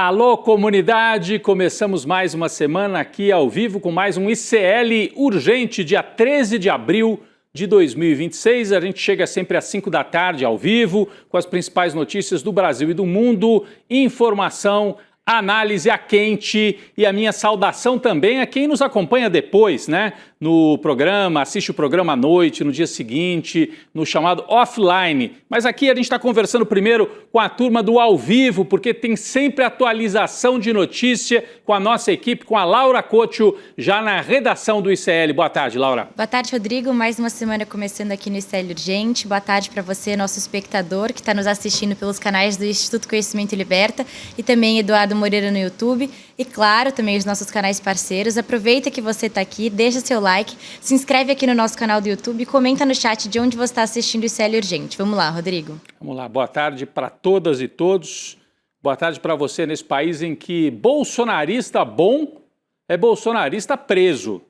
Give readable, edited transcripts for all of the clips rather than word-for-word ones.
Alô, comunidade! Começamos mais uma semana aqui ao vivo com mais um ICL Urgente, dia 13 de abril de 2026. A gente chega sempre às 5 da tarde ao vivo com as principais notícias do Brasil e do mundo, informação, análise a quente e a minha saudação também a quem nos acompanha depois, né? No programa, assiste o programa à noite, no dia seguinte, no chamado offline. Mas aqui a gente está conversando primeiro com a turma do ao vivo, porque tem sempre atualização de notícia com a nossa equipe, com a Laura Couto, já na redação do ICL. Boa tarde, Laura. Boa tarde, Rodrigo. Mais uma semana começando aqui no ICL Urgente. Boa tarde para você, nosso espectador, que está nos assistindo pelos canais do Instituto Conhecimento Liberta e também Eduardo Moreira no YouTube. E claro, também os nossos canais parceiros. Aproveita que você está aqui, deixa seu like, se inscreve aqui no nosso canal do YouTube e comenta no chat de onde você está assistindo o ICL Urgente. Vamos lá, Rodrigo. Vamos lá, boa tarde para todas e todos. Boa tarde para você nesse país em que bolsonarista bom é bolsonarista preso.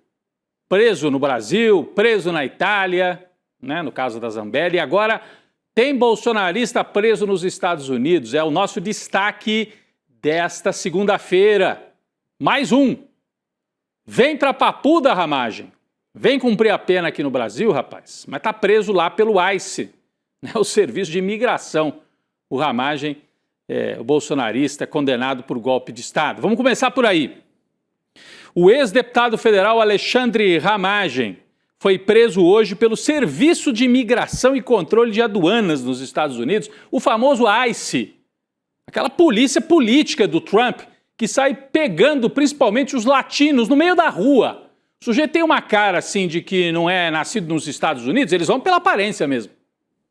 Preso no Brasil, preso na Itália, né, no caso da Zambelli. E agora tem bolsonarista preso nos Estados Unidos. É o nosso destaque desta segunda-feira. Mais um. Vem para Papuda, Ramagem. Vem cumprir a pena aqui no Brasil, rapaz. Mas tá preso lá pelo ICE, né, o Serviço de Imigração. O Ramagem, o bolsonarista, condenado por golpe de Estado. Vamos começar por aí. O ex-deputado federal Alexandre Ramagem foi preso hoje pelo Serviço de Imigração e Controle de Aduanas nos Estados Unidos, o famoso ICE. Aquela polícia política do Trump que sai pegando principalmente os latinos no meio da rua. O sujeito tem uma cara assim de que não é nascido nos Estados Unidos, eles vão pela aparência mesmo.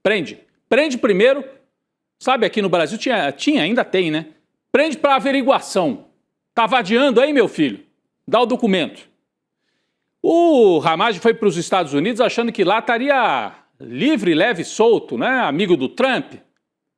Prende. Prende primeiro. Sabe, aqui no Brasil ainda tem, né? Prende para averiguação. Tá vadiando aí, meu filho? Dá o documento. O Ramagem foi para os Estados Unidos achando que lá estaria livre, leve e solto, né? Amigo do Trump.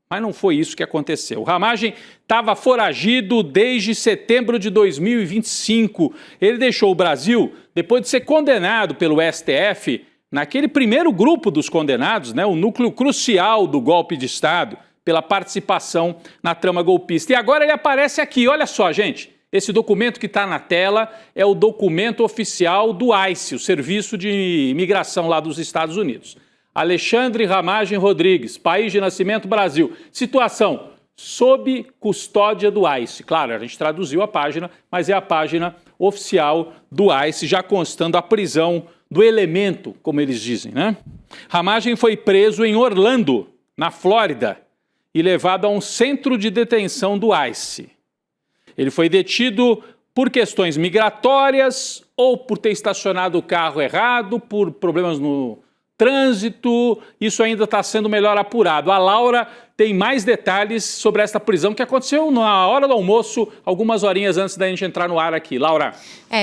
Mas não foi isso que aconteceu. O Ramagem estava foragido desde setembro de 2025. Ele deixou o Brasil depois de ser condenado pelo STF naquele primeiro grupo dos condenados, né, o núcleo crucial do golpe de Estado, pela participação na trama golpista. E agora ele aparece aqui. Olha só, gente. Esse documento que está na tela é o documento oficial do ICE, o Serviço de Imigração lá dos Estados Unidos. Alexandre Ramagem Rodrigues, país de nascimento Brasil. Situação, sob custódia do ICE. Claro, a gente traduziu a página, mas é a página oficial do ICE, já constando a prisão do elemento, como eles dizem, né? Ramagem foi preso em Orlando, na Flórida, e levado a um centro de detenção do ICE. Ele foi detido por questões migratórias ou por ter estacionado o carro errado, por problemas no trânsito. Isso ainda está sendo melhor apurado. A Laura tem mais detalhes sobre esta prisão que aconteceu na hora do almoço, algumas horinhas antes da gente entrar no ar aqui. Laura.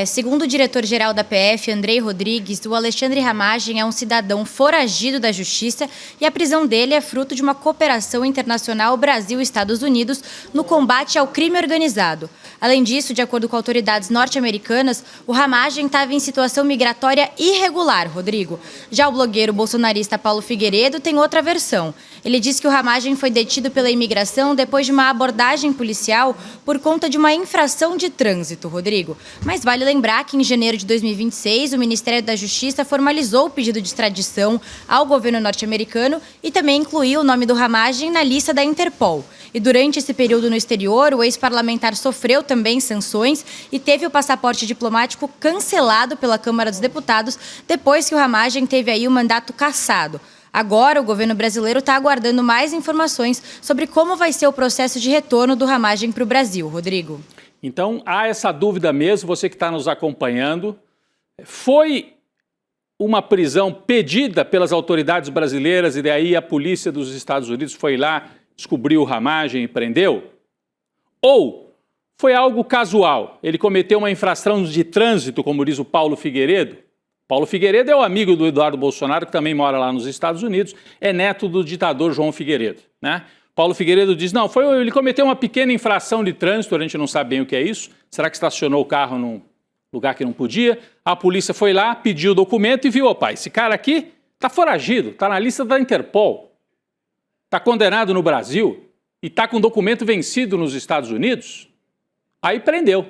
Segundo o diretor-geral da PF, Andrei Rodrigues, o Alexandre Ramagem é um cidadão foragido da justiça e a prisão dele é fruto de uma cooperação internacional Brasil-Estados Unidos no combate ao crime organizado. Além disso, de acordo com autoridades norte-americanas, o Ramagem estava em situação migratória irregular, Rodrigo. Já o blogueiro bolsonarista Paulo Figueiredo tem outra versão. Ele diz que o Ramagem foi detido pela imigração depois de uma abordagem policial por conta de uma infração de trânsito, Rodrigo. Mas vale lembrar que em janeiro de 2026, o Ministério da Justiça formalizou o pedido de extradição ao governo norte-americano e também incluiu o nome do Ramagem na lista da Interpol. E durante esse período no exterior, o ex-parlamentar sofreu também sanções e teve o passaporte diplomático cancelado pela Câmara dos Deputados depois que o Ramagem teve aí o mandato cassado. Agora, o governo brasileiro está aguardando mais informações sobre como vai ser o processo de retorno do Ramagem para o Brasil. Rodrigo. Então, há essa dúvida mesmo, você que está nos acompanhando. Foi uma prisão pedida pelas autoridades brasileiras e daí a polícia dos Estados Unidos foi lá, descobriu o Ramagem e prendeu? Ou foi algo casual? Ele cometeu uma infração de trânsito, como diz o Paulo Figueiredo? Paulo Figueiredo é o amigo do Eduardo Bolsonaro, que também mora lá nos Estados Unidos, é neto do ditador João Figueiredo, né? Paulo Figueiredo diz, não, ele cometeu uma pequena infração de trânsito, a gente não sabe bem o que é isso, será que estacionou o carro num lugar que não podia? A polícia foi lá, pediu o documento e viu, opa, esse cara aqui está foragido, está na lista da Interpol, está condenado no Brasil e está com documento vencido nos Estados Unidos. Aí prendeu,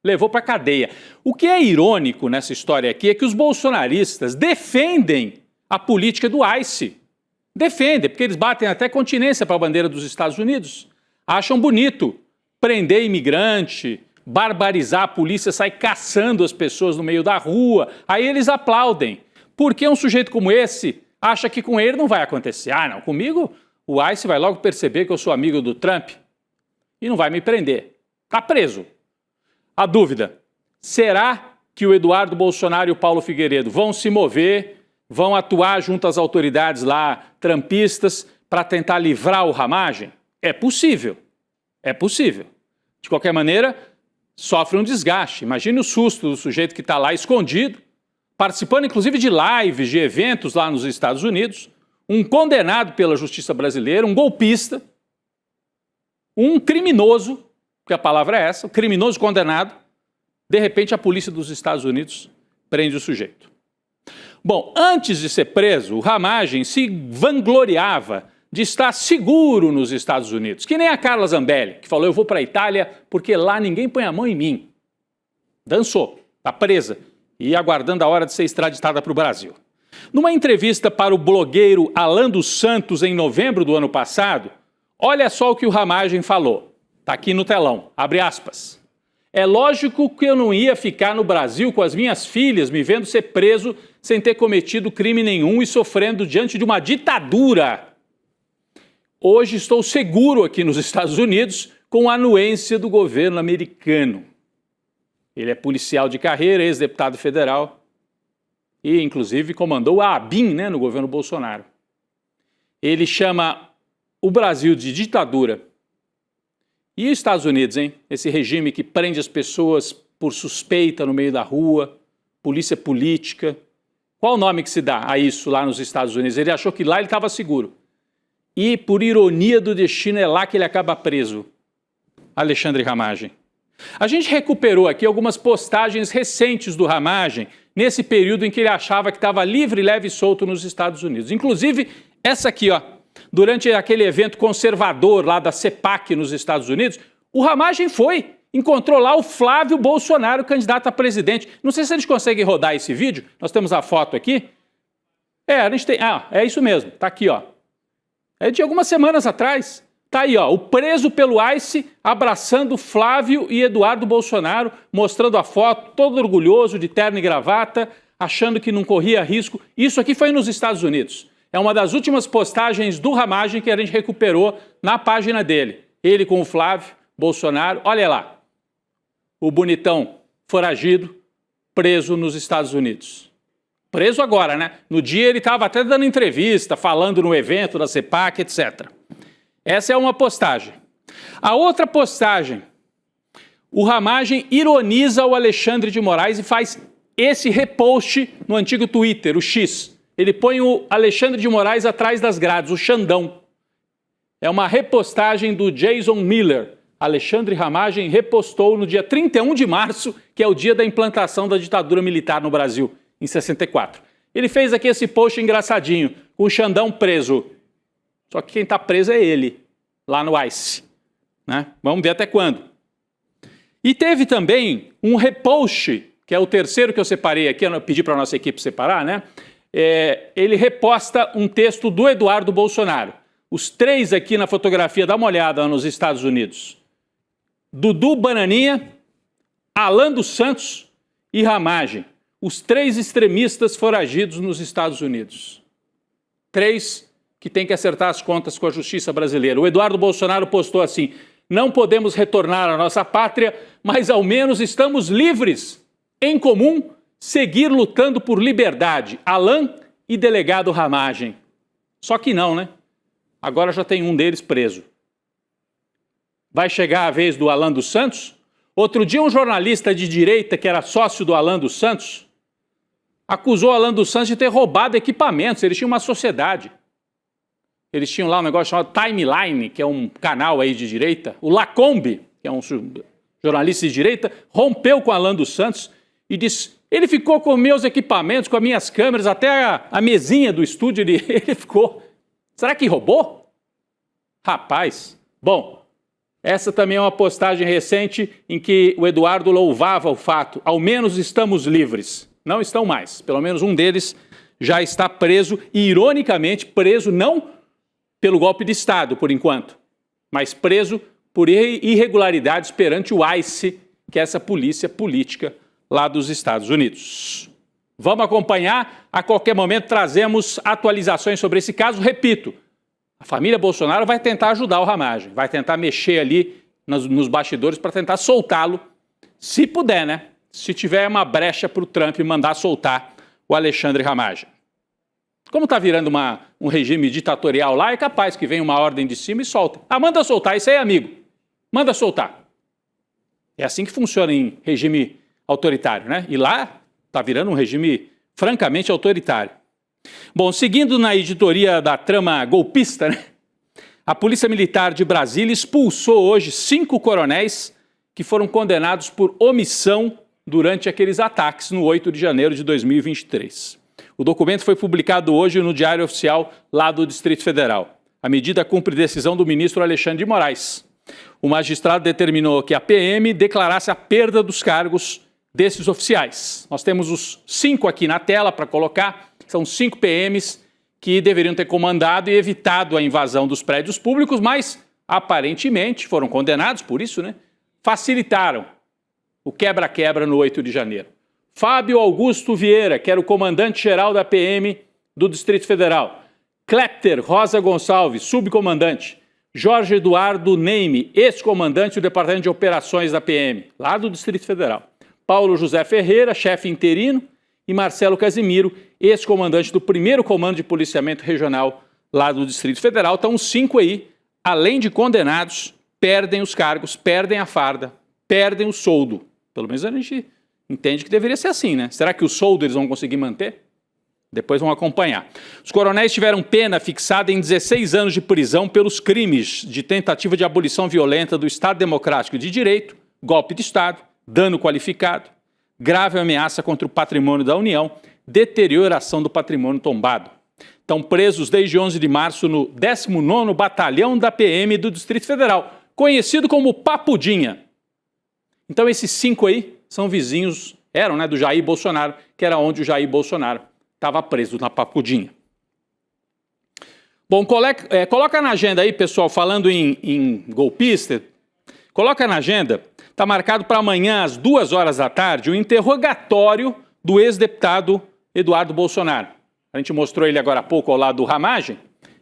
levou para a cadeia. O que é irônico nessa história aqui é que os bolsonaristas defendem a política do ICE. Defendem, porque eles batem até continência para a bandeira dos Estados Unidos. Acham bonito prender imigrante, barbarizar a polícia, sair caçando as pessoas no meio da rua. Aí eles aplaudem. Porque um sujeito como esse acha que com ele não vai acontecer. Ah, não, comigo o ICE vai logo perceber que eu sou amigo do Trump e não vai me prender. Está preso. A dúvida, será que o Eduardo Bolsonaro e o Paulo Figueiredo vão se mover, vão atuar junto às autoridades lá trumpistas para tentar livrar o Ramagem? É possível. É possível. De qualquer maneira, sofre um desgaste. Imagine o susto do sujeito que está lá escondido, participando inclusive de lives, de eventos lá nos Estados Unidos, um condenado pela justiça brasileira, um golpista, um criminoso, porque a palavra é essa, um criminoso condenado, de repente a polícia dos Estados Unidos prende o sujeito. Bom, antes de ser preso, o Ramagem se vangloriava de estar seguro nos Estados Unidos, que nem a Carla Zambelli, que falou, eu vou para a Itália porque lá ninguém põe a mão em mim. Dançou, está presa e aguardando a hora de ser extraditada para o Brasil. Numa entrevista para o blogueiro Alan dos Santos em novembro do ano passado, olha só o que o Ramagem falou. Está aqui no telão, abre aspas. É lógico que eu não ia ficar no Brasil com as minhas filhas me vendo ser preso sem ter cometido crime nenhum e sofrendo diante de uma ditadura. Hoje estou seguro aqui nos Estados Unidos com a anuência do governo americano. Ele é policial de carreira, ex-deputado federal e, inclusive, comandou a ABIN, no governo Bolsonaro. Ele chama o Brasil de ditadura. E os Estados Unidos, hein? Esse regime que prende as pessoas por suspeita no meio da rua, polícia política. Qual o nome que se dá a isso lá nos Estados Unidos? Ele achou que lá ele estava seguro. E, por ironia do destino, é lá que ele acaba preso. Alexandre Ramagem. A gente recuperou aqui algumas postagens recentes do Ramagem, nesse período em que ele achava que estava livre, leve e solto nos Estados Unidos. Inclusive, essa aqui, ó. Durante aquele evento conservador lá da CEPAC nos Estados Unidos, o Ramagem encontrou lá o Flávio Bolsonaro, candidato a presidente. Não sei se a gente consegue rodar esse vídeo, nós temos a foto aqui. A gente tem, é isso mesmo, tá aqui, ó. É de algumas semanas atrás. Tá aí, ó, o preso pelo ICE abraçando Flávio e Eduardo Bolsonaro, mostrando a foto, todo orgulhoso, de terno e gravata, achando que não corria risco. Isso aqui foi nos Estados Unidos. É uma das últimas postagens do Ramagem que a gente recuperou na página dele. Ele com o Flávio Bolsonaro. Olha lá. O bonitão foragido, preso nos Estados Unidos. Preso agora, né? No dia ele estava até dando entrevista, falando no evento da CEPAC, etc. Essa é uma postagem. A outra postagem, o Ramagem ironiza o Alexandre de Moraes e faz esse repost no antigo Twitter, o X. Ele põe o Alexandre de Moraes atrás das grades, o Xandão. É uma repostagem do Jason Miller. Alexandre Ramagem repostou no dia 31 de março, que é o dia da implantação da ditadura militar no Brasil, em 64. Ele fez aqui esse post engraçadinho, com o Xandão preso. Só que quem está preso é ele, lá no ICE. Né? Vamos ver até quando. E teve também um repost, que é o terceiro que eu separei aqui, eu pedi para a nossa equipe separar, né? Ele reposta um texto do Eduardo Bolsonaro. Os três aqui na fotografia, dá uma olhada nos Estados Unidos. Dudu Bananinha, Alan dos Santos e Ramagem. Os três extremistas foragidos nos Estados Unidos. Três que têm que acertar as contas com a justiça brasileira. O Eduardo Bolsonaro postou assim, não podemos retornar à nossa pátria, mas ao menos estamos livres, em comum, seguir lutando por liberdade, Alan e delegado Ramagem. Só que não, né? Agora já tem um deles preso. Vai chegar a vez do Alan dos Santos? Outro dia um jornalista de direita que era sócio do Alan dos Santos acusou o Alan dos Santos de ter roubado equipamentos. Eles tinham uma sociedade. Eles tinham lá um negócio chamado Timeline, que é um canal aí de direita. O Lacombe, que é um jornalista de direita, rompeu com o Alan dos Santos e disse... Ele ficou com meus equipamentos, com as minhas câmeras, até a mesinha do estúdio ele ficou. Será que roubou? Rapaz, bom, Essa também é uma postagem recente em que o Eduardo louvava o fato, ao menos estamos livres. Não estão mais, pelo menos um deles já está preso e, ironicamente, preso não pelo golpe de Estado, por enquanto, mas preso por irregularidades perante o ICE, que é essa polícia política lá dos Estados Unidos. Vamos acompanhar, a qualquer momento trazemos atualizações sobre esse caso. Repito, a família Bolsonaro vai tentar ajudar o Ramagem, vai tentar mexer ali nos bastidores para tentar soltá-lo, se puder, né? Se tiver uma brecha para o Trump mandar soltar o Alexandre Ramagem. Como está virando um regime ditatorial lá, é capaz que venha uma ordem de cima e solta. Ah, manda soltar, isso aí, amigo. Manda soltar. É assim que funciona em regime autoritário, né? E lá está virando um regime francamente autoritário. Bom, seguindo na editoria da trama golpista, né? A Polícia Militar de Brasília expulsou hoje 5 coronéis que foram condenados por omissão durante aqueles ataques no 8 de janeiro de 2023. O documento foi publicado hoje no Diário Oficial lá do Distrito Federal. A medida cumpre decisão do ministro Alexandre de Moraes. O magistrado determinou que a PM declarasse a perda dos cargos desses oficiais. Nós temos os 5 aqui na tela para colocar. São 5 PMs que deveriam ter comandado e evitado a invasão dos prédios públicos, mas aparentemente foram condenados por isso, né? Facilitaram o quebra-quebra no 8 de janeiro. Fábio Augusto Vieira, que era o comandante-geral da PM do Distrito Federal. Klepter Rosa Gonçalves, subcomandante. Jorge Eduardo Neime, ex-comandante do Departamento de Operações da PM, lá do Distrito Federal. Paulo José Ferreira, chefe interino. E Marcelo Casimiro, ex-comandante do 1º Comando de Policiamento Regional lá do Distrito Federal. Então, os 5 aí, além de condenados, perdem os cargos, perdem a farda, perdem o soldo. Pelo menos a gente entende que deveria ser assim, né? Será que o soldo eles vão conseguir manter? Depois vão acompanhar. Os coronéis tiveram pena fixada em 16 anos de prisão pelos crimes de tentativa de abolição violenta do Estado Democrático de Direito, golpe de Estado, dano qualificado, grave ameaça contra o patrimônio da União, deterioração do patrimônio tombado. Estão presos desde 11 de março no 19º Batalhão da PM do Distrito Federal, conhecido como Papudinha. Então esses 5 aí são vizinhos, eram, né, do Jair Bolsonaro, que era onde o Jair Bolsonaro estava preso, na Papudinha. Bom, coloca na agenda aí, pessoal, falando em golpista, coloca na agenda. Está marcado para amanhã, às 2 horas da tarde, o interrogatório do ex-deputado Eduardo Bolsonaro. A gente mostrou ele agora há pouco ao lado do Ramagem.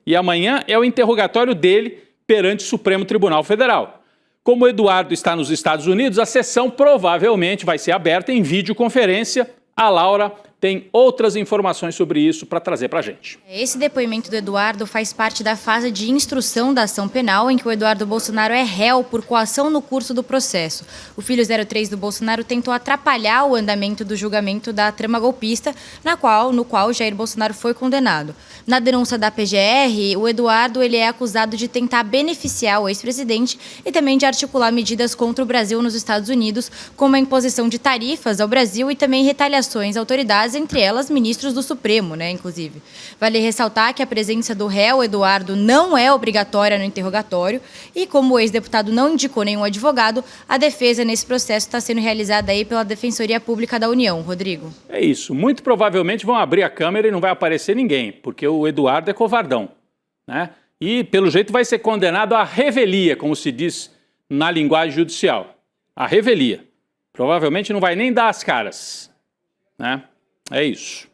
E amanhã é o interrogatório dele perante o Supremo Tribunal Federal. Como o Eduardo está nos Estados Unidos, a sessão provavelmente vai ser aberta em videoconferência. A Laura tem outras informações sobre isso para trazer para a gente. Esse depoimento do Eduardo faz parte da fase de instrução da ação penal em que o Eduardo Bolsonaro é réu por coação no curso do processo. O filho 03 do Bolsonaro tentou atrapalhar o andamento do julgamento da trama golpista, no qual Jair Bolsonaro foi condenado. Na denúncia da PGR, o Eduardo é acusado de tentar beneficiar o ex-presidente e também de articular medidas contra o Brasil nos Estados Unidos, como a imposição de tarifas ao Brasil e também retaliações a autoridades, entre elas ministros do Supremo, inclusive. Vale ressaltar que a presença do réu Eduardo não é obrigatória no interrogatório e, como o ex-deputado não indicou nenhum advogado, a defesa nesse processo está sendo realizada aí pela Defensoria Pública da União. Rodrigo. É isso. Muito provavelmente vão abrir a câmera e não vai aparecer ninguém, porque o Eduardo é covardão, né? E, pelo jeito, vai ser condenado à revelia, como se diz na linguagem judicial. A revelia. Provavelmente não vai nem dar as caras, né? É isso.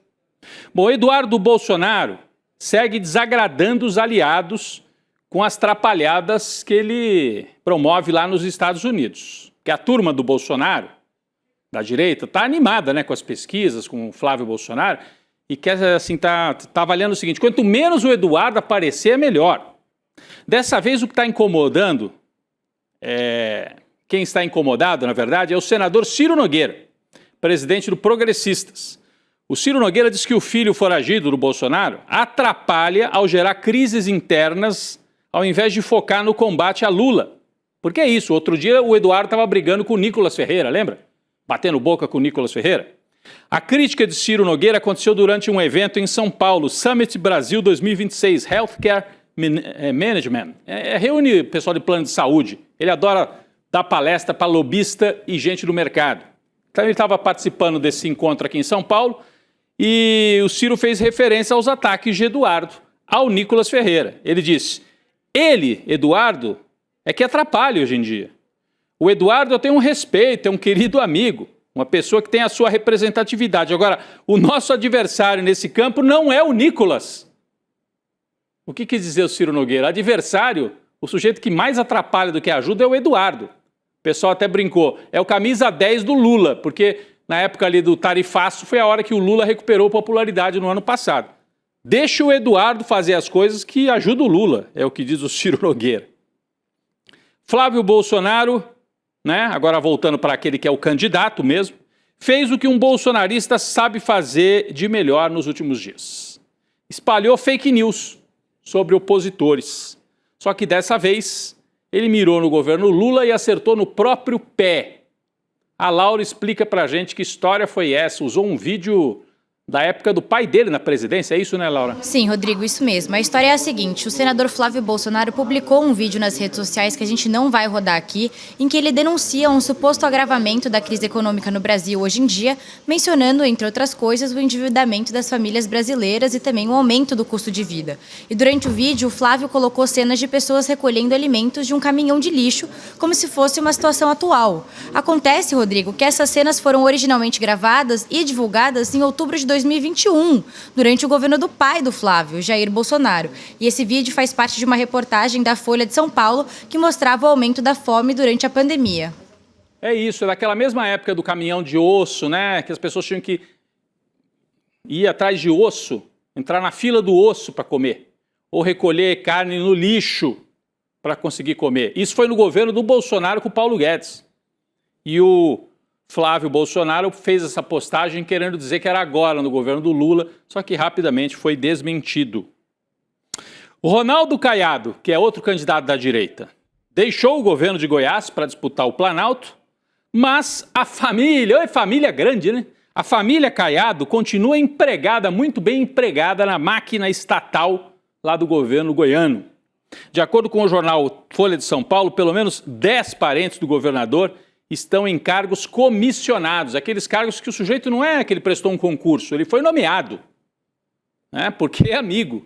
Bom, Eduardo Bolsonaro segue desagradando os aliados com as trapalhadas que ele promove lá nos Estados Unidos. Que a turma do Bolsonaro, da direita, está animada, né, com as pesquisas, com o Flávio Bolsonaro, e quer, assim, tá avaliando o seguinte: quanto menos o Eduardo aparecer, é melhor. Dessa vez, o que está incomodando, quem está incomodado, na verdade, é o senador Ciro Nogueira, presidente do Progressistas. O Ciro Nogueira diz que o filho foragido do Bolsonaro atrapalha ao gerar crises internas, ao invés de focar no combate a Lula. Porque é isso, outro dia o Eduardo estava brigando com o Nicolas Ferreira, lembra? Batendo boca com o Nicolas Ferreira. A crítica de Ciro Nogueira aconteceu durante um evento em São Paulo, Summit Brasil 2026, Healthcare Management. Reúne pessoal de plano de saúde, Ele adora dar palestra para lobista e gente do mercado. Então ele estava participando desse encontro aqui em São Paulo e o Ciro fez referência aos ataques de Eduardo ao Nicolas Ferreira. Ele disse, ele, Eduardo, é que atrapalha hoje em dia. O Eduardo eu tenho um respeito, é um querido amigo, uma pessoa que tem a sua representatividade. Agora, o nosso adversário nesse campo não é o Nicolas. O que quis dizer o Ciro Nogueira? Adversário, o sujeito que mais atrapalha do que ajuda é o Eduardo. O pessoal até brincou, é o camisa 10 do Lula, porque na época ali do tarifaço foi a hora que o Lula recuperou popularidade no ano passado. Deixa o Eduardo fazer as coisas que ajudam o Lula, é o que diz o Ciro Nogueira. Flávio Bolsonaro, né, agora voltando para aquele que é o candidato mesmo, fez o que um bolsonarista sabe fazer de melhor nos últimos dias. Espalhou fake news sobre opositores. Só que dessa vez ele mirou no governo Lula e acertou no próprio pé. A Laura explica pra gente que história foi essa. Usou um vídeo da época do pai dele na presidência, é isso, né, Laura? Sim, Rodrigo, isso mesmo. A história é a seguinte, o senador Flávio Bolsonaro publicou um vídeo nas redes sociais que a gente não vai rodar aqui, em que ele denuncia um suposto agravamento da crise econômica no Brasil hoje em dia, mencionando, entre outras coisas, o endividamento das famílias brasileiras e também o aumento do custo de vida. E durante o vídeo, o Flávio colocou cenas de pessoas recolhendo alimentos de um caminhão de lixo, como se fosse uma situação atual. Acontece, Rodrigo, que essas cenas foram originalmente gravadas e divulgadas em outubro de 2021, durante o governo do pai do Flávio, Jair Bolsonaro. E esse vídeo faz parte de uma reportagem da Folha de São Paulo que mostrava o aumento da fome durante a pandemia. É isso, é daquela mesma época do caminhão de osso, né? Que as pessoas tinham que ir atrás de osso, entrar na fila do osso para comer, ou recolher carne no lixo para conseguir comer. Isso foi no governo do Bolsonaro com o Paulo Guedes. E o Flávio Bolsonaro fez essa postagem querendo dizer que era agora no governo do Lula, só que rapidamente foi desmentido. O Ronaldo Caiado, que é outro candidato da direita, deixou o governo de Goiás para disputar o Planalto, mas a família, família grande, né? A família Caiado continua empregada, muito bem empregada na máquina estatal lá do governo goiano. De acordo com o jornal Folha de São Paulo, pelo menos 10 parentes do governador estão em cargos comissionados, aqueles cargos que o sujeito não é que ele prestou um concurso, ele foi nomeado, né, porque é amigo.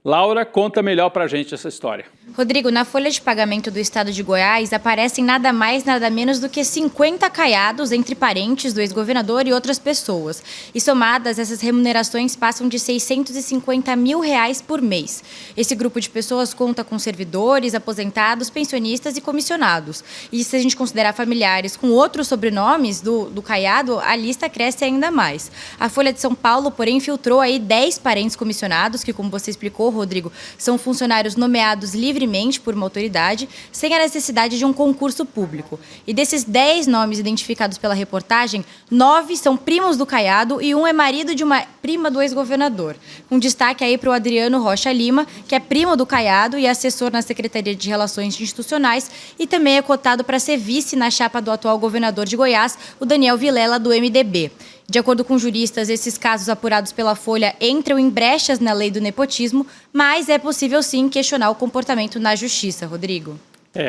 Laura, conta melhor pra gente essa história. Rodrigo, na folha de pagamento do estado de Goiás aparecem nada mais, nada menos do que 50 caiados entre parentes do ex-governador e outras pessoas. E somadas, essas remunerações passam de R$650 mil por mês. Esse grupo de pessoas conta com servidores, aposentados, pensionistas e comissionados. E se a gente considerar familiares com outros sobrenomes do caiado, a lista cresce ainda mais. A Folha de São Paulo, porém, filtrou aí 10 parentes comissionados, que, como você explicou, Rodrigo, são funcionários nomeados livremente por uma autoridade, sem a necessidade de um concurso público. E desses 10 nomes identificados pela reportagem, 9 são primos do caiado e um é marido de uma prima do ex-governador. Um destaque aí para o Adriano Rocha Lima, que é primo do caiado e assessor na Secretaria de Relações Institucionais e também é cotado para ser vice na chapa do atual governador de Goiás, o Daniel Vilela, do MDB. De acordo com juristas, esses casos apurados pela Folha entram em brechas na lei do nepotismo, mas é possível sim questionar o comportamento na justiça, Rodrigo.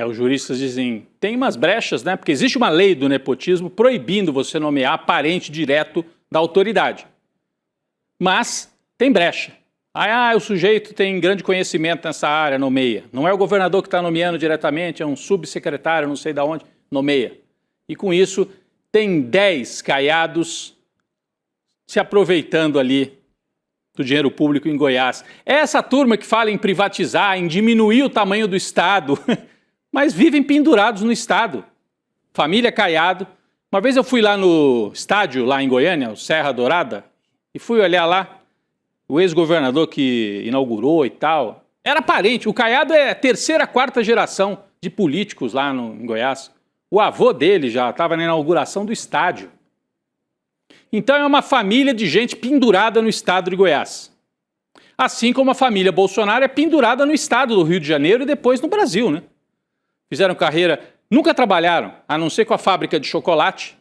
Os juristas dizem, tem umas brechas, né? Porque existe uma lei do nepotismo proibindo você nomear parente direto da autoridade. Mas tem brecha. O sujeito tem grande conhecimento nessa área, nomeia. Não é o governador que está nomeando diretamente, é um subsecretário, não sei de onde, nomeia. E com isso, tem 10 caiados se aproveitando ali do dinheiro público em Goiás. É essa turma que fala em privatizar, em diminuir o tamanho do Estado, mas vivem pendurados no Estado. Família Caiado. Uma vez eu fui lá no estádio, lá em Goiânia, o Serra Dourada, e fui olhar lá, o ex-governador que inaugurou e tal. Era parente, o Caiado é a terceira, quarta geração de políticos lá em Goiás. O avô dele já estava na inauguração do estádio. Então é uma família de gente pendurada no estado de Goiás. Assim como a família Bolsonaro é pendurada no estado do Rio de Janeiro e depois no Brasil, né? Fizeram carreira, nunca trabalharam, a não ser com a fábrica de chocolate,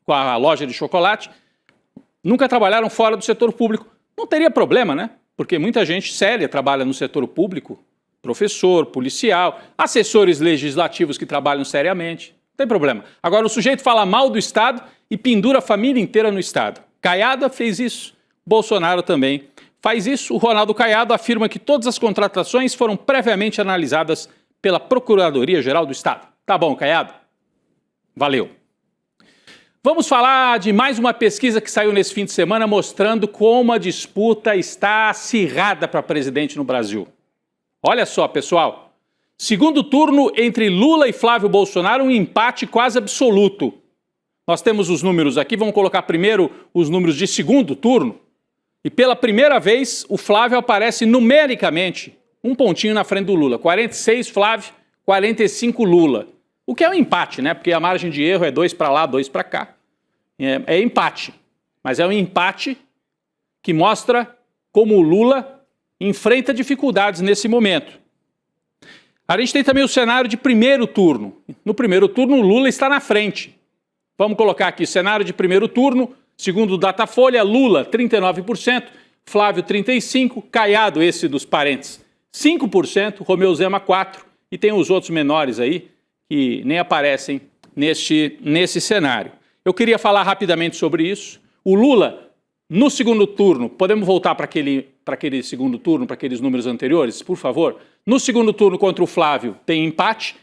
com a loja de chocolate, nunca trabalharam fora do setor público. Não teria problema, né? Porque muita gente séria trabalha no setor público professor, policial, assessores legislativos que trabalham seriamente. Não tem problema. Agora, o sujeito fala mal do Estado e pendura a família inteira no Estado. Caiado fez isso, Bolsonaro também faz isso. O Ronaldo Caiado afirma que todas as contratações foram previamente analisadas pela Procuradoria-Geral do Estado. Tá bom, Caiado? Valeu. Vamos falar de mais uma pesquisa que saiu nesse fim de semana mostrando como a disputa está acirrada para presidente no Brasil. Olha só, pessoal. Segundo turno entre Lula e Flávio Bolsonaro, um empate quase absoluto. Nós temos os números aqui, vamos colocar primeiro os números de segundo turno. E pela primeira vez, o Flávio aparece numericamente um pontinho na frente do Lula. 46 Flávio, 45 Lula. O que é um empate, né? Porque a margem de erro é 2 para lá, 2 para cá. É empate. Mas é um empate que mostra como o Lula enfrenta dificuldades nesse momento. A gente tem também o cenário de primeiro turno. No primeiro turno, o Lula está na frente. Vamos colocar aqui cenário de primeiro turno, segundo o Datafolha, Lula 39%, Flávio 35%, Caiado, esse dos parentes, 5%, Romeu Zema 4%, e tem os outros menores aí que nem aparecem nesse cenário. Eu queria falar rapidamente sobre isso. O Lula, no segundo turno, podemos voltar para aquele segundo turno, para aqueles números anteriores, por favor? No segundo turno contra o Flávio tem empate.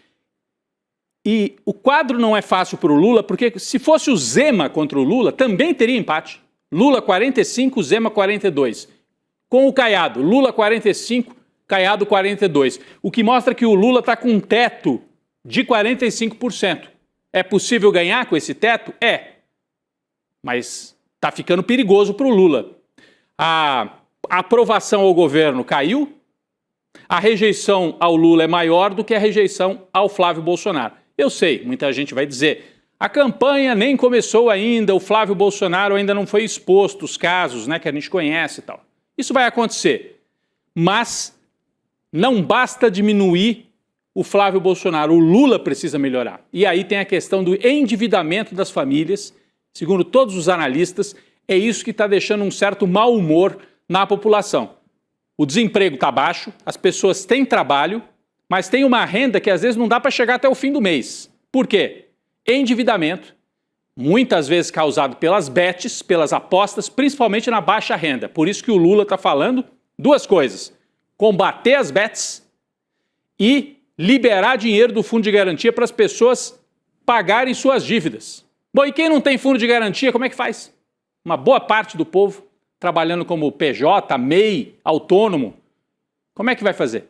E o quadro não é fácil para o Lula, porque se fosse o Zema contra o Lula, também teria empate. Lula 45, Zema 42. Com o Caiado, Lula 45, Caiado 42. O que mostra que o Lula está com um teto de 45%. É possível ganhar com esse teto? É. Mas está ficando perigoso para o Lula. A aprovação ao governo caiu, a rejeição ao Lula é maior do que a rejeição ao Flávio Bolsonaro. Eu sei, muita gente vai dizer, a campanha nem começou ainda, o Flávio Bolsonaro ainda não foi exposto, os casos, né, que a gente conhece e tal. Isso vai acontecer, mas não basta diminuir o Flávio Bolsonaro, o Lula precisa melhorar. E aí tem a questão do endividamento das famílias, segundo todos os analistas, é isso que está deixando um certo mau humor na população. O desemprego está baixo, as pessoas têm trabalho, mas tem uma renda que às vezes não dá para chegar até o fim do mês. Por quê? Endividamento, muitas vezes causado pelas bets, pelas apostas, principalmente na baixa renda. Por isso que o Lula está falando duas coisas: combater as bets e liberar dinheiro do fundo de garantia para as pessoas pagarem suas dívidas. Bom, e quem não tem fundo de garantia, como é que faz? Uma boa parte do povo trabalhando como PJ, MEI, autônomo. Como é que vai fazer?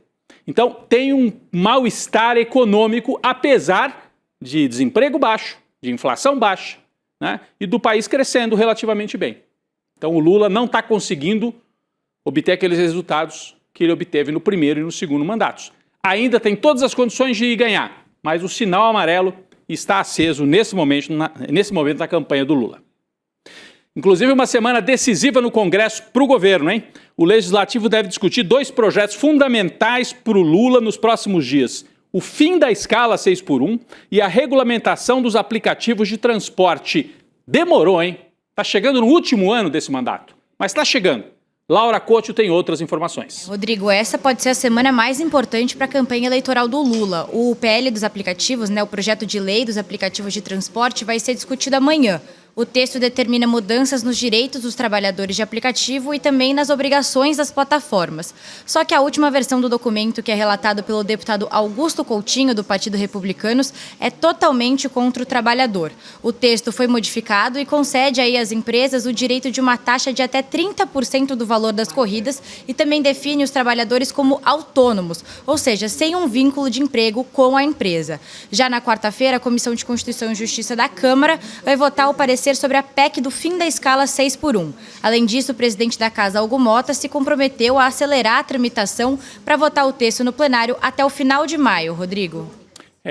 Então, tem um mal-estar econômico, apesar de desemprego baixo, de inflação baixa, né, e do país crescendo relativamente bem. Então, o Lula não está conseguindo obter aqueles resultados que ele obteve no primeiro e no segundo mandatos. Ainda tem todas as condições de ganhar, mas o sinal amarelo está aceso nesse momento na campanha do Lula. Inclusive, uma semana decisiva no Congresso para o governo, hein? O Legislativo deve discutir 2 projetos fundamentais para o Lula nos próximos dias: o fim da escala 6x1 e a regulamentação dos aplicativos de transporte. Demorou, hein? Está chegando no último ano desse mandato, mas está chegando. Laura Couto tem outras informações. Rodrigo, essa pode ser a semana mais importante para a campanha eleitoral do Lula. O PL dos aplicativos, né, o projeto de lei dos aplicativos de transporte, vai ser discutido amanhã. O texto determina mudanças nos direitos dos trabalhadores de aplicativo e também nas obrigações das plataformas. Só que a última versão do documento, que é relatado pelo deputado Augusto Coutinho, do Partido Republicanos, é totalmente contra o trabalhador. O texto foi modificado e concede aí às empresas o direito de uma taxa de até 30% do valor das corridas e também define os trabalhadores como autônomos, ou seja, sem um vínculo de emprego com a empresa. Já na quarta-feira, a Comissão de Constituição e Justiça da Câmara vai votar o parecer sobre a PEC do fim da escala 6x1. Além disso, o presidente da Casa, Hugo Mota, se comprometeu a acelerar a tramitação para votar o texto no plenário até o final de maio. Rodrigo.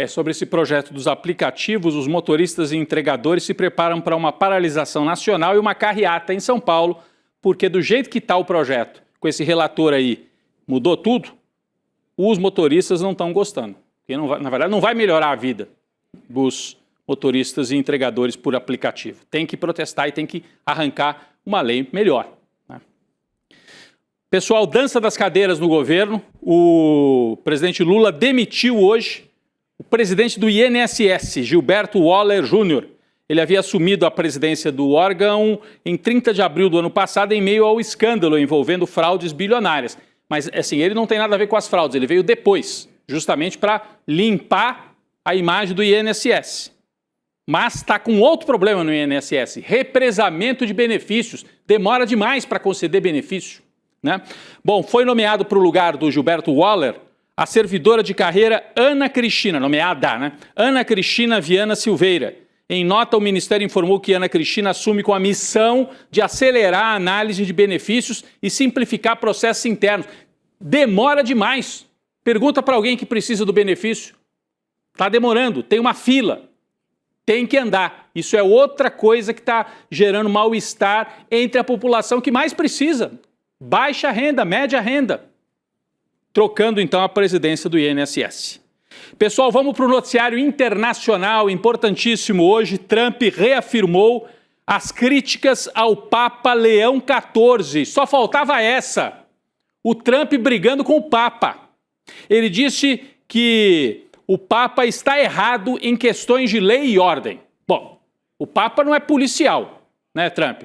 Sobre esse projeto dos aplicativos, os motoristas e entregadores se preparam para uma paralisação nacional e uma carreata em São Paulo, porque do jeito que está o projeto, com esse relator aí, mudou tudo, os motoristas não estão gostando. Porque na verdade não vai melhorar a vida dos motoristas e entregadores por aplicativo. Tem que protestar e tem que arrancar uma lei melhor, né? Pessoal, dança das cadeiras no governo. O presidente Lula demitiu hoje o presidente do INSS, Gilberto Waller Jr. Ele havia assumido a presidência do órgão em 30 de abril do ano passado, em meio ao escândalo envolvendo fraudes bilionárias. Mas, assim, ele não tem nada a ver com as fraudes, ele veio depois, justamente para limpar a imagem do INSS. Mas está com outro problema no INSS, represamento de benefícios. Demora demais para conceder benefício, né? Bom, foi nomeado para o lugar do Gilberto Waller a servidora de carreira Ana Cristina, nomeada, né? Ana Cristina Viana Silveira. Em nota, o Ministério informou que Ana Cristina assume com a missão de acelerar a análise de benefícios e simplificar processos internos. Demora demais. Pergunta para alguém que precisa do benefício. Está demorando, tem uma fila. Tem que andar. Isso é outra coisa que está gerando mal-estar entre a população que mais precisa. Baixa renda, média renda. Trocando, então, a presidência do INSS. Pessoal, vamos para o noticiário internacional, importantíssimo hoje. Trump reafirmou as críticas ao Papa Leão XIV. Só faltava essa. O Trump brigando com o Papa. Ele disse que o Papa está errado em questões de lei e ordem. Bom, o Papa não é policial, né, Trump?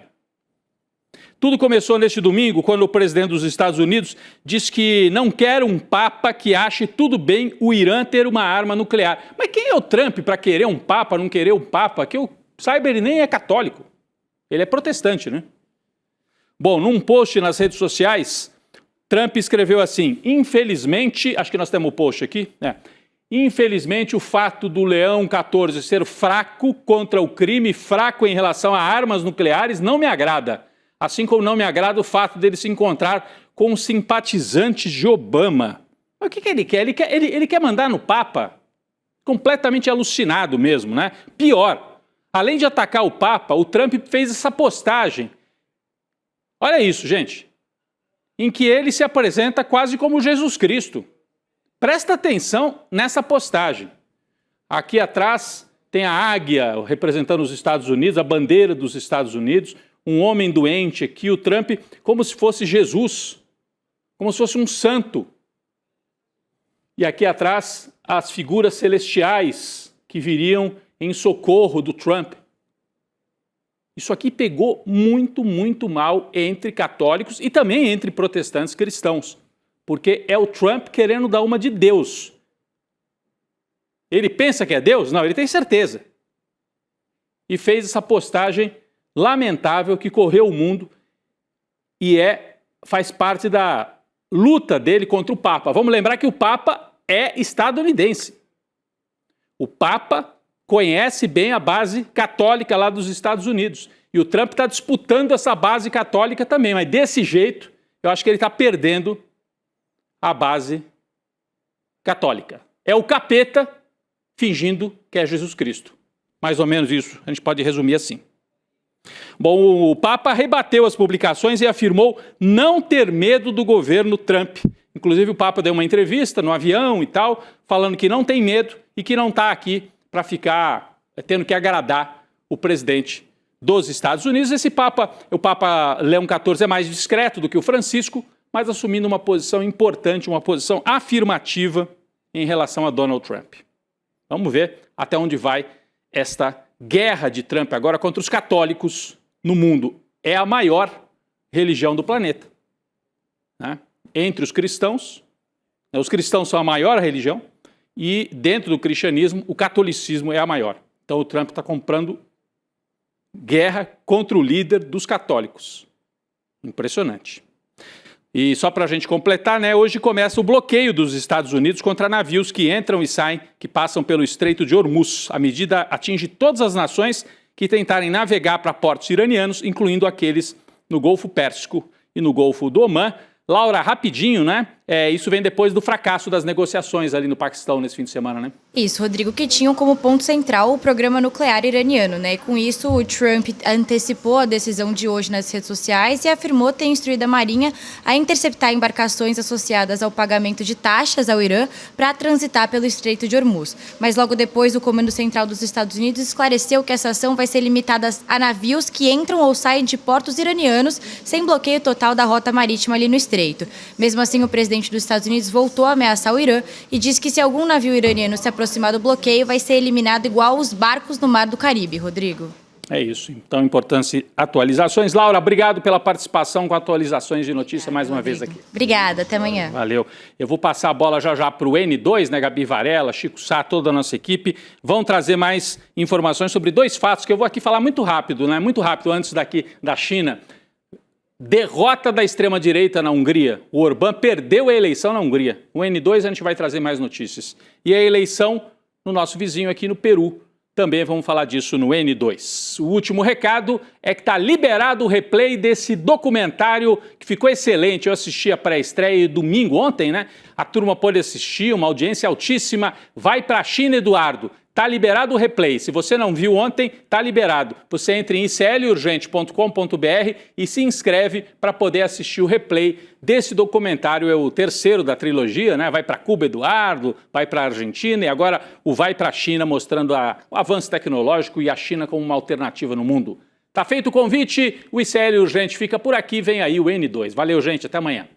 Tudo começou neste domingo, quando o presidente dos Estados Unidos disse que não quer um Papa que ache tudo bem o Irã ter uma arma nuclear. Mas quem é o Trump para querer um Papa, não querer um Papa? Que eu saiba, ele nem é católico. Ele é protestante, né? Bom, num post nas redes sociais, Trump escreveu assim: infelizmente, acho que nós temos o post aqui, infelizmente o fato do Leão XIV ser fraco contra o crime, fraco em relação a armas nucleares, não me agrada. Assim como não me agrada o fato dele se encontrar com simpatizantes de Obama. Mas o que ele quer? Ele quer mandar no Papa? Completamente alucinado mesmo, né? Pior, além de atacar o Papa, o Trump fez essa postagem. Olha isso, gente. Em que ele se apresenta quase como Jesus Cristo. Presta atenção nessa postagem. Aqui atrás tem a águia representando os Estados Unidos, a bandeira dos Estados Unidos, um homem doente aqui, o Trump, como se fosse Jesus, como se fosse um santo. E aqui atrás, as figuras celestiais que viriam em socorro do Trump. Isso aqui pegou muito, muito mal entre católicos e também entre protestantes cristãos, porque é o Trump querendo dar uma de Deus. Ele pensa que é Deus? Não, ele tem certeza. E fez essa postagem lamentável que correu o mundo e faz parte da luta dele contra o Papa. Vamos lembrar que o Papa é estadunidense. O Papa conhece bem a base católica lá dos Estados Unidos. E o Trump está disputando essa base católica também. Mas desse jeito, eu acho que ele está perdendo a base católica. É o capeta fingindo que é Jesus Cristo. Mais ou menos isso, a gente pode resumir assim. Bom, o Papa rebateu as publicações e afirmou não ter medo do governo Trump. Inclusive o Papa deu uma entrevista no avião e tal, falando que não tem medo e que não está aqui para ficar tendo que agradar o presidente dos Estados Unidos. O Papa Leão XIV é mais discreto do que o Francisco, mas assumindo uma posição importante, uma posição afirmativa em relação a Donald Trump. Vamos ver até onde vai esta guerra de Trump agora contra os católicos no mundo. É a maior religião do planeta, né? Entre os cristãos são a maior religião e dentro do cristianismo o catolicismo é a maior. Então o Trump está comprando guerra contra o líder dos católicos. Impressionante. E só para a gente completar, né, hoje começa o bloqueio dos Estados Unidos contra navios que entram e saem, que passam pelo Estreito de Hormuz. A medida atinge todas as nações que tentarem navegar para portos iranianos, incluindo aqueles no Golfo Pérsico e no Golfo do Omã. Laura, rapidinho, né? Isso vem depois do fracasso das negociações ali no Paquistão nesse fim de semana, né? Isso, Rodrigo, que tinham como ponto central o programa nuclear iraniano, né? E com isso, o Trump antecipou a decisão de hoje nas redes sociais e afirmou ter instruído a Marinha a interceptar embarcações associadas ao pagamento de taxas ao Irã para transitar pelo Estreito de Hormuz. Mas logo depois, o Comando Central dos Estados Unidos esclareceu que essa ação vai ser limitada a navios que entram ou saem de portos iranianos sem bloqueio total da rota marítima ali no Estreito. Mesmo assim, o presidente dos Estados Unidos voltou a ameaçar o Irã e disse que se algum navio iraniano se aproximar do bloqueio, vai ser eliminado igual os barcos no Mar do Caribe, Rodrigo. É isso. Então, importante atualizações. Laura, obrigado pela participação com atualizações de notícia mais uma vez aqui. Obrigada, até amanhã. Valeu. Eu vou passar a bola já para o N2, né? Gabi Varela, Chico Sá, toda a nossa equipe vão trazer mais informações sobre 2 fatos que eu vou aqui falar muito rápido, né? Muito rápido, antes daqui da China. Derrota da extrema-direita na Hungria. O Orbán perdeu a eleição na Hungria. O N2 a gente vai trazer mais notícias. E a eleição no nosso vizinho aqui no Peru. Também vamos falar disso no N2. O último recado é que está liberado o replay desse documentário que ficou excelente. Eu assisti a pré-estreia domingo, ontem, né? A turma pôde assistir, uma audiência altíssima. Vai para a China, Eduardo. Está liberado o replay. Se você não viu ontem, está liberado. Você entra em iclurgente.com.br e se inscreve para poder assistir o replay desse documentário. É o 3º da trilogia, né? Vai para Cuba, Eduardo, vai para a Argentina e agora o Vai para a China, mostrando o avanço tecnológico e a China como uma alternativa no mundo. Tá feito o convite, o ICL Urgente fica por aqui, vem aí o N2. Valeu, gente, até amanhã.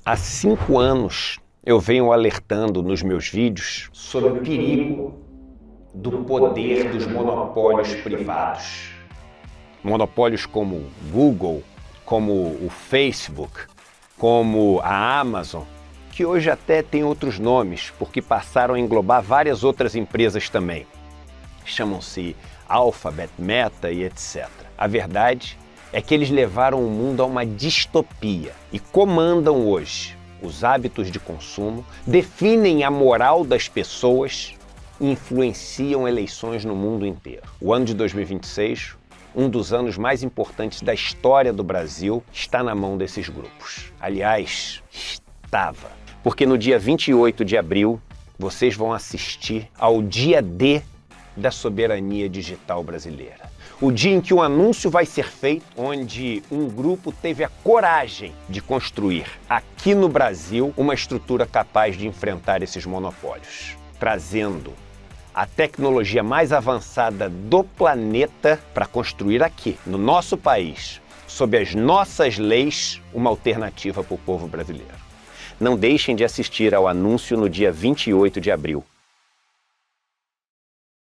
Há 5 anos eu venho alertando nos meus vídeos sobre o perigo do poder dos monopólios privados. Monopólios como o Google, como o Facebook, como a Amazon, que hoje até tem outros nomes, porque passaram a englobar várias outras empresas também. Chamam-se Alphabet, Meta e etc. A verdade é que eles levaram o mundo a uma distopia e comandam hoje os hábitos de consumo, definem a moral das pessoas e influenciam eleições no mundo inteiro. O ano de 2026, um dos anos mais importantes da história do Brasil, está na mão desses grupos. Aliás, estava. Porque no dia 28 de abril, vocês vão assistir ao dia D da soberania digital brasileira. O dia em que um anúncio vai ser feito, onde um grupo teve a coragem de construir aqui no Brasil uma estrutura capaz de enfrentar esses monopólios, trazendo a tecnologia mais avançada do planeta para construir aqui, no nosso país, sob as nossas leis, uma alternativa para o povo brasileiro. Não deixem de assistir ao anúncio no dia 28 de abril.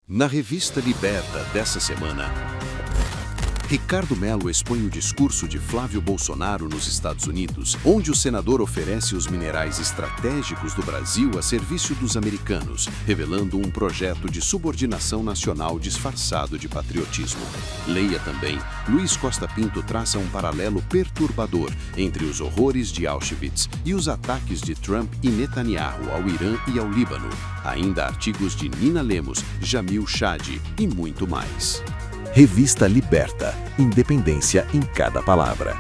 Na revista Liberta dessa semana, Ricardo Mello expõe o discurso de Flávio Bolsonaro nos Estados Unidos, onde o senador oferece os minerais estratégicos do Brasil a serviço dos americanos, revelando um projeto de subordinação nacional disfarçado de patriotismo. Leia também, Luiz Costa Pinto traça um paralelo perturbador entre os horrores de Auschwitz e os ataques de Trump e Netanyahu ao Irã e ao Líbano. Ainda artigos de Nina Lemos, Jamil Chadi e muito mais. Revista Liberta. Independência em cada palavra.